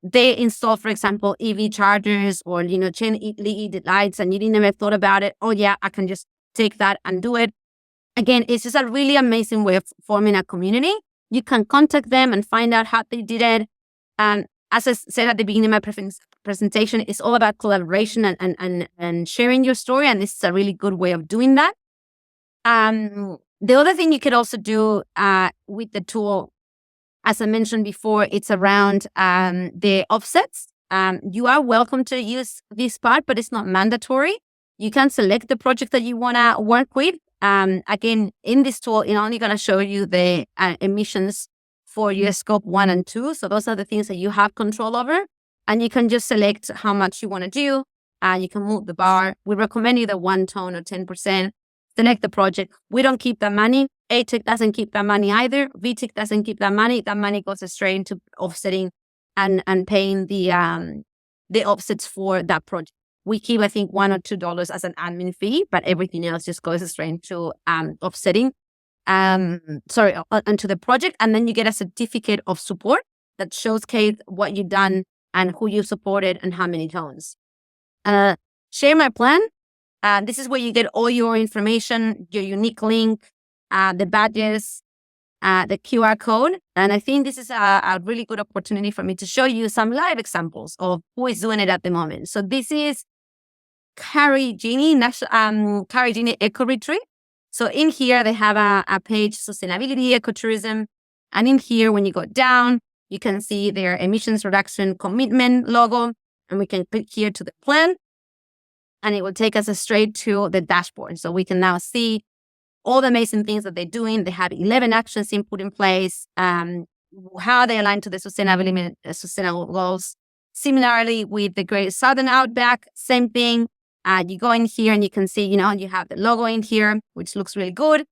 They install, for example, EV chargers or, change LED lights and you never thought about it. Oh yeah, I can just take that and do it. Again, it's just a really amazing way of forming a community. You can contact them and find out how they did it. And as I said at the beginning of my presentation, it's all about collaboration and sharing your story. And this is a really good way of doing that. The other thing you could also do with the tool, as I mentioned before, it's around the offsets. You are welcome to use this part, but it's not mandatory. You can select the project that you want to work with. Again, in this tool, it's only going to show you the emissions for your scope 1 and 2. So those are the things that you have control over. And you can just select how much you want to do. You can move the bar. We recommend either 1 ton or 10%. Select the project. We don't keep the money. ATEC doesn't keep that money either. VTIC doesn't keep that money. That money goes straight into offsetting and paying the offsets for that project. We keep, I think, $1 or $2 as an admin fee, but everything else just goes straight into offsetting. Onto the project, and then you get a certificate of support that shows, Kate, what you've done and who you supported and how many tons. Share my plan. This is where you get all your information, your unique link, the badges, the QR code. And I think this is a really good opportunity for me to show you some live examples of who is doing it at the moment. So this is Karatzias Eco Retreat. So in here, they have a page, Sustainability, Ecotourism. And in here, when you go down, you can see their emissions reduction commitment logo. And we can click here to the plan. And it will take us straight to the dashboard. So we can now see all the amazing things that they're doing. They have 11 actions put in place, how they align to the sustainable goals. Similarly, with the Great Southern Outback, same thing. You go in here and you can see, you have the logo in here, which looks really good.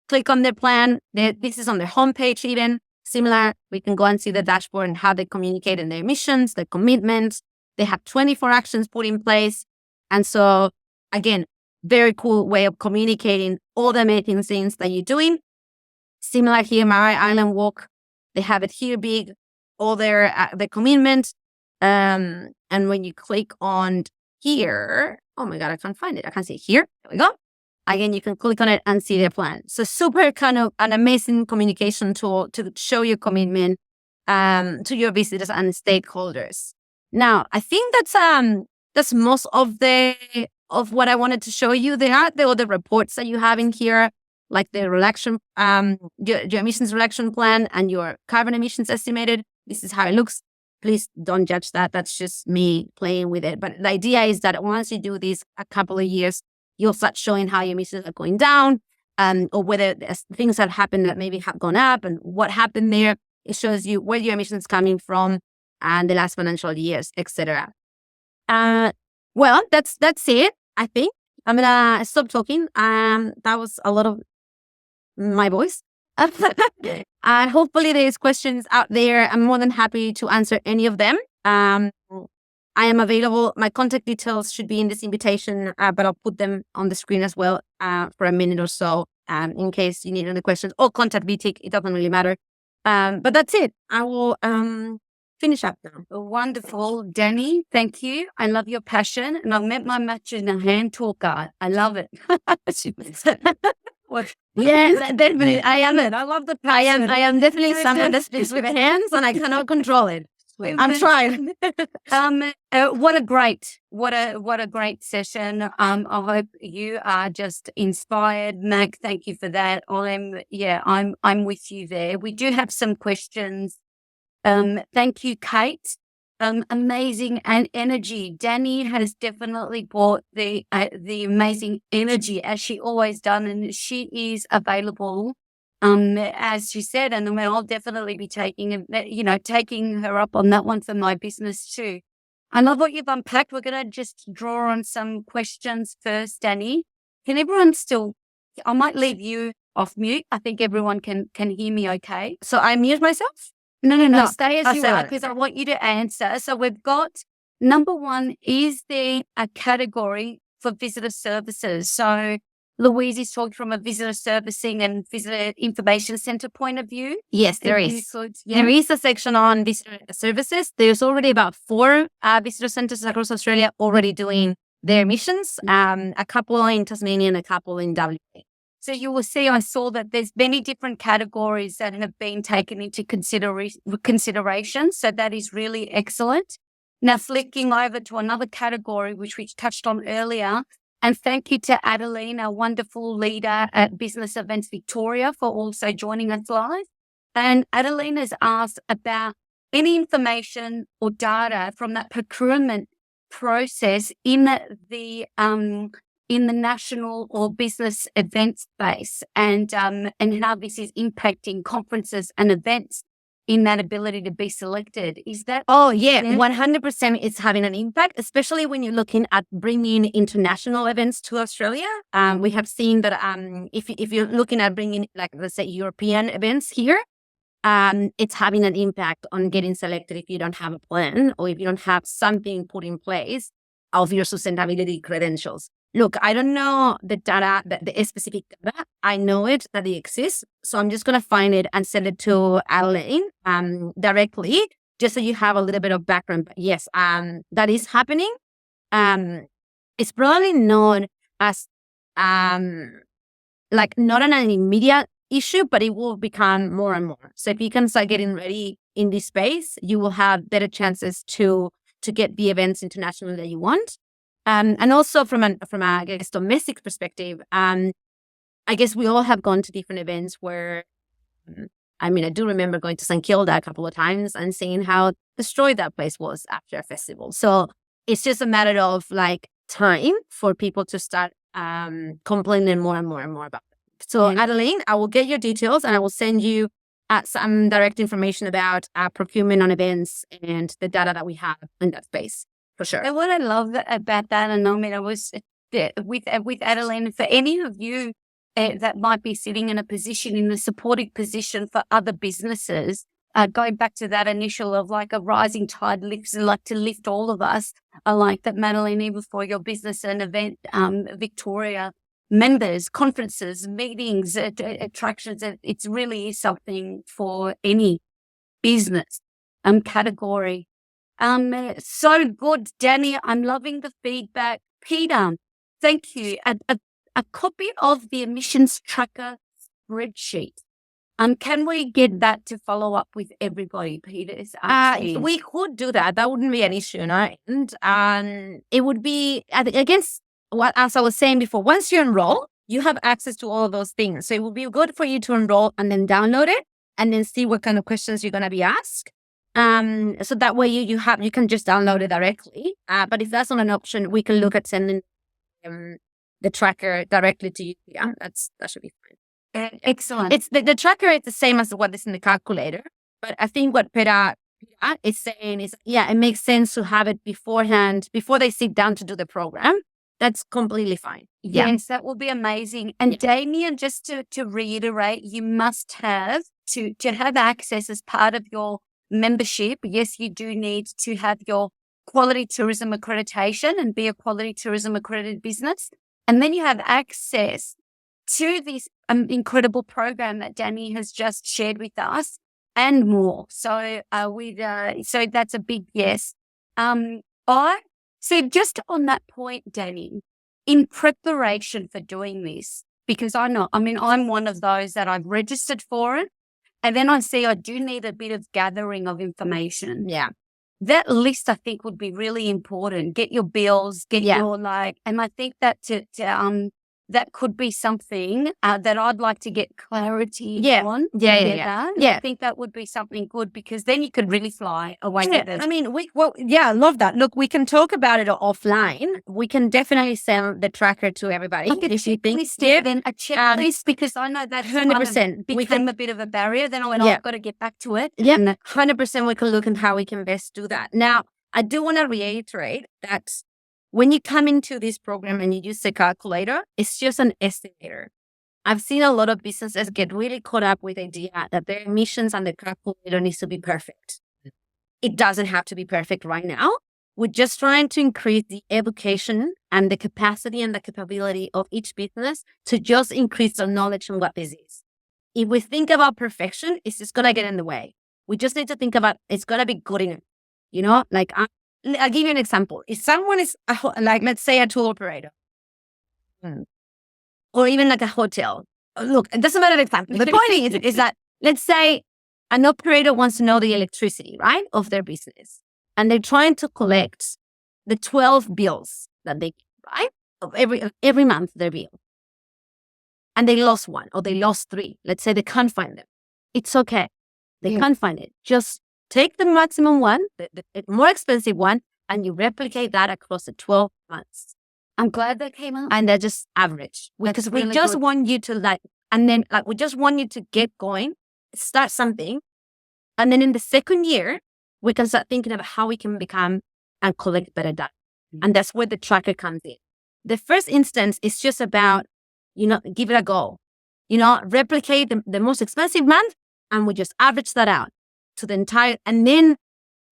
Click on their plan. This is on their homepage even. Similar, we can go and see the dashboard and how they communicate in their emissions, their commitments. They have 24 actions put in place. And so, again, very cool way of communicating all the amazing things that you're doing. Similar here, Marai Island Walk. They have it here big, all their commitment. And when you click on here, oh my God, I can't find it. I can't see it here. There we go. Again, you can click on it and see their plan. So super kind of an amazing communication tool to show your commitment to your visitors and stakeholders. Now, I think that's most of what I wanted to show you. There are the other reports that you have in here, like the reduction, your emissions reduction plan and your carbon emissions estimated. This is how it looks. Please don't judge that. That's just me playing with it. But the idea is that once you do this a couple of years, you'll start showing how your emissions are going down, or whether things have happened that maybe have gone up and what happened there. It shows you where your emissions coming from and the last financial years, etc. Well, that's it. I think I'm gonna stop talking. That was a lot of my voice. And hopefully there's questions out there. I'm more than happy to answer any of them. I am available. My contact details should be in this invitation, but I'll put them on the screen as well for a minute or so in case you need any questions, or contact VTIC. It doesn't really matter. But that's it. I will finish up now. Wonderful. Danny, thank you. I love your passion. And I've met my match in a hand talker. I love it. What? Yeah, definitely. I am it. I love the passion. I am definitely someone that speaks with hands and I cannot control it. I'm trying. What a great session. I hope you are just inspired. Mag, thank you for that. I'm with you there. We do have some questions. Thank you, Kate. Amazing and energy. Danny has definitely brought the amazing energy as she always done, and she is available. As she said, and I'll definitely be taking her up on that one for my business too. I love what you've unpacked. We're going to just draw on some questions first, Danny. Can everyone I might leave you off mute. I think everyone can hear me okay. So I mute myself? No. Stay as you are because I want you to answer. So we've got number one, is there a category for visitor services? So Ruiz is talking from a visitor servicing and visitor information center point of view. Yes, there is. There is a section on visitor services. There's already about 4 visitor centers across Australia already doing their missions. A couple in Tasmania and a couple in WA. So you will see, I saw that there's many different categories that have been taken into consideration. So that is really excellent. Now flicking over to another category, which we touched on earlier. And thank you to Adelina, wonderful leader at Business Events Victoria, for also joining us live. And Adelina's asked about any information or data from that procurement process in the national or business event space, and how this is impacting conferences and events. in that ability to be selected. Is that? Oh, yeah, 100% it's having an impact, especially when you're looking at bringing international events to Australia. We have seen that if you're looking at bringing, like, let's say, European events here, it's having an impact on getting selected if you don't have a plan or if you don't have something put in place of your sustainability credentials. Look, I don't know the data, the specific data. I know it, that it exists. So I'm just going to find it and send it to Adeline directly, just so you have a little bit of background. But yes, that is happening. It's probably not as, like, not an immediate issue, but it will become more and more. So if you can start getting ready in this space, you will have better chances to get the events international that you want. And also from a I guess, domestic perspective, I guess we all have gone to different events where, I do remember going to St. Kilda a couple of times and seeing how destroyed that place was after a festival. So it's just a matter of, like, time for people to start complaining more and more and more about it. So Adeline, I will get your details and I will send you some direct information about procurement on events and the data that we have in that space. For sure. And what I love about that, and I was with Adeline, for any of you that might be sitting in a supportive position for other businesses, going back to that initial of, like, a rising tide lifts, like, to lift all of us. I like that, Madeline, even for your business and event, Victoria members, conferences, meetings, attractions. It's really something for any business category. So good, Danny. I'm loving the feedback. Peter, thank you. A copy of the emissions tracker spreadsheet. Can we get that to follow up with everybody, Peter? We could do that. That wouldn't be an issue, no? And it would be, I guess, as I was saying before, once you enroll, you have access to all of those things. So it would be good for you to enroll and then download it and then see what kind of questions you're going to be asked. So that way you can just download it directly. But if that's not an option, we can look at sending the tracker directly to you. Yeah, that should be fine. Excellent. It's the tracker is the same as what is in the calculator. But I think what Peter is saying is, yeah, it makes sense to have it beforehand, before they sit down to do the program. That's completely fine. Yeah. Yes, that will be amazing. And Damien, just to reiterate, you must have to have access as part of your membership. Yes, you do need to have your quality tourism accreditation and be a quality tourism accredited business. And then you have access to this incredible program that Danny has just shared with us and more. So so that's a big yes. So just on that point, Danny, in preparation for doing this, because I'm one of those that I've registered for it, and then I see I do need a bit of gathering of information. Yeah. That list, I think, would be really important. Get your bills, get your, like, and I think that that could be something that I'd like to get clarity on. I think that would be something good, because then you could really fly away with it. I love that. Look, we can talk about it offline. We can definitely send the tracker to everybody. Like a checklist, because I know that 100% became a bit of a barrier. Then I went, I've got to get back to it. Yeah, 100% we can look at how we can best do that. Now, I do want to reiterate that when you come into this program and you use the calculator, it's just an estimator. I've seen a lot of businesses get really caught up with the idea that their emissions and the calculator needs to be perfect. It doesn't have to be perfect right now. We're just trying to increase the education and the capacity and the capability of each business to just increase their knowledge on what this is. If we think about perfection, it's just going to get in the way. We just need to think about it's going to be good enough. Like, I'll give you an example. If someone is, let's say, a tour operator, or even like a hotel. Look, it doesn't matter the example. The point is that, let's say, an operator wants to know the electricity, right, of their business. And they're trying to collect the 12 bills that they get, right, of every month, their bill. And they lost one, or they lost three. Let's say they can't find them. It's okay. They can't find it. Just take the maximum one, the more expensive one, and you replicate that across the 12 months. I'm glad that came out. And they're just average. Because we just want you to we just want you to get going, start something, And then in the second year, we can start thinking about how we can become and collect better data. And that's where the tracker comes in. The first instance is just about, give it a go. Replicate the most expensive month, and we just average that out to the entire, and then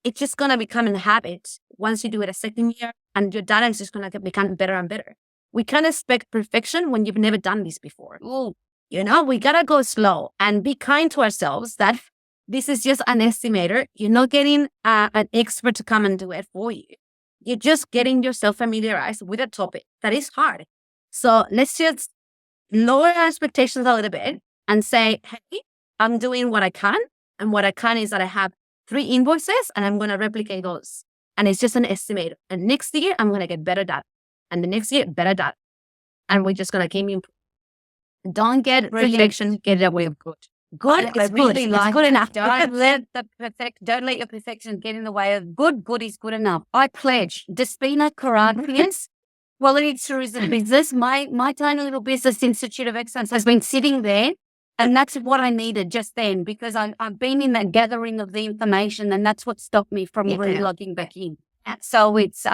it's just going to become a habit once you do it a second year, and your data is just going to become better and better. We can't expect perfection when you've never done this before. We got to go slow and be kind to ourselves that this is just an estimator. You're not getting an expert to come and do it for you. You're just getting yourself familiarized with a topic that is hard. So let's just lower our expectations a little bit and say, hey, I'm doing what I can. And what I can is that I have 3 invoices and I'm going to replicate those. And it's just an estimator. And next year, I'm going to get better data. And the next year, better data. And we're just going to keep improving. Don't get perfection, get away with good. Good is good. It's good enough. Don't let your perfection get in the way of good. Good is good enough. I pledge. Despina, Karatzias, Quality Tourism Business. My tiny little business Institute of Excellence has been sitting there, and that's what I needed just then, because I've been in that gathering of the information, and that's what stopped me from really logging back in. So it's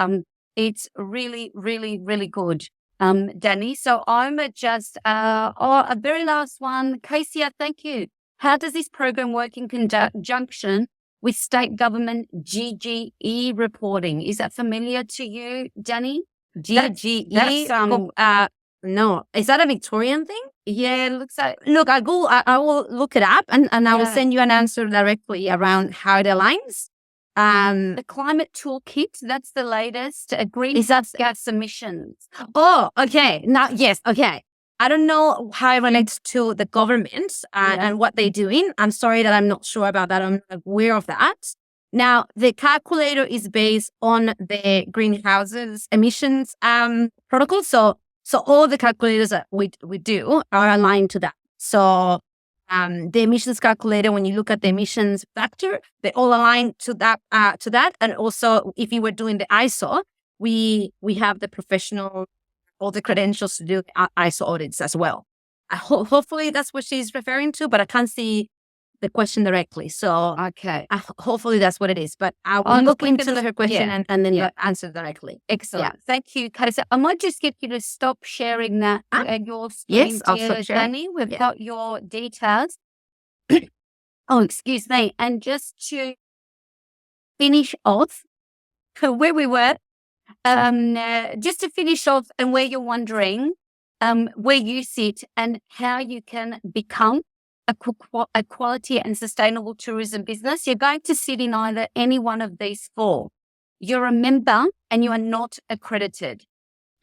really, really, really good. Danny. So I'm just, a very last one. Karatzias, thank you. How does this program work in conjunction with state government GGE reporting? Is that familiar to you, Danny? GGE? No. Is that a Victorian thing? Yeah, it looks like. Look, I will look it up and I will send you an answer directly around how it aligns. The climate toolkit, that's the latest. Greenhouse gas emissions. Oh, okay. Now, yes, okay. I don't know how it relates to the government and what they're doing. I'm sorry that I'm not sure about that. I'm not aware of that. Now, the calculator is based on the greenhouses emissions protocol. So all the calculators that we do are aligned to that. So the emissions calculator, when you look at the emissions factor, they all align to that. And also, if you were doing the ISO, we have the professional, all the credentials to do ISO audits as well. Hopefully, that's what she's referring to, but I can't see the question directly. So, okay, hopefully that's what it is. But I'll look into her question and then answer directly. Excellent. Yeah. Thank you, Karatzias. I might just get you to stop sharing that your screen. Yes, I'll stop sharing. Danny, we've got your details. Oh, excuse me. And just to finish off where we were, just to finish off and where you're wondering where you sit and how you can become a quality and sustainable tourism business, you're going to sit in either any one of these 4. You're a member and you are not accredited.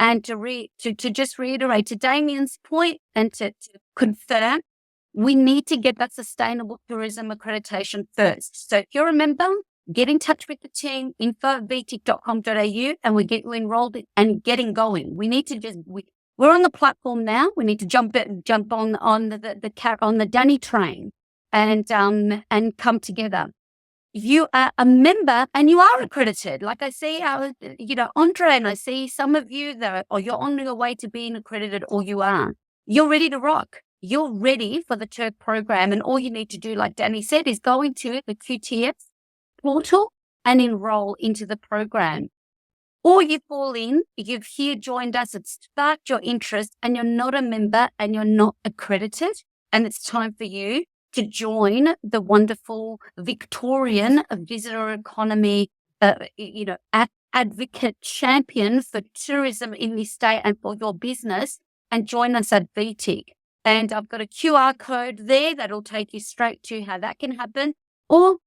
And to just reiterate to Damien's point and to confirm, we need to get that sustainable tourism accreditation first. So if you're a member, get in touch with the team, info@vtic.com.au, and we get you enrolled and getting going. We need to we're on the platform now. We need to jump on the Danny train and come together. If you are a member and you are accredited, like I see, Andre, and I see some of you that, or you're on your way to being accredited, or you're ready to rock. You're ready for the TERC program, and all you need to do, like Danny said, is go into the QTS portal and enroll into the program. Or you fall in, you've here joined us, it's sparked your interest, and you're not a member and you're not accredited, and it's time for you to join the wonderful Victorian visitor economy, advocate champion for tourism in this state and for your business, and join us at VTIC. And I've got a QR code there that'll take you straight to how that can happen, or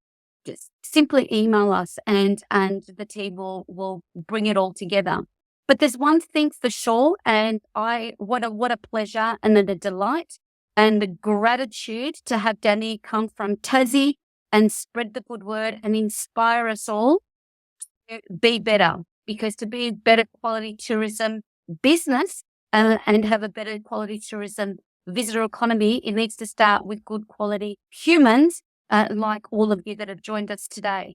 just simply email us and the team will bring it all together. But there's one thing for sure, and what a pleasure and a delight and the gratitude to have Danny come from Tassie and spread the good word and inspire us all to be better, because to be a better quality tourism business and have a better quality tourism visitor economy, it needs to start with good quality humans like all of you that have joined us today.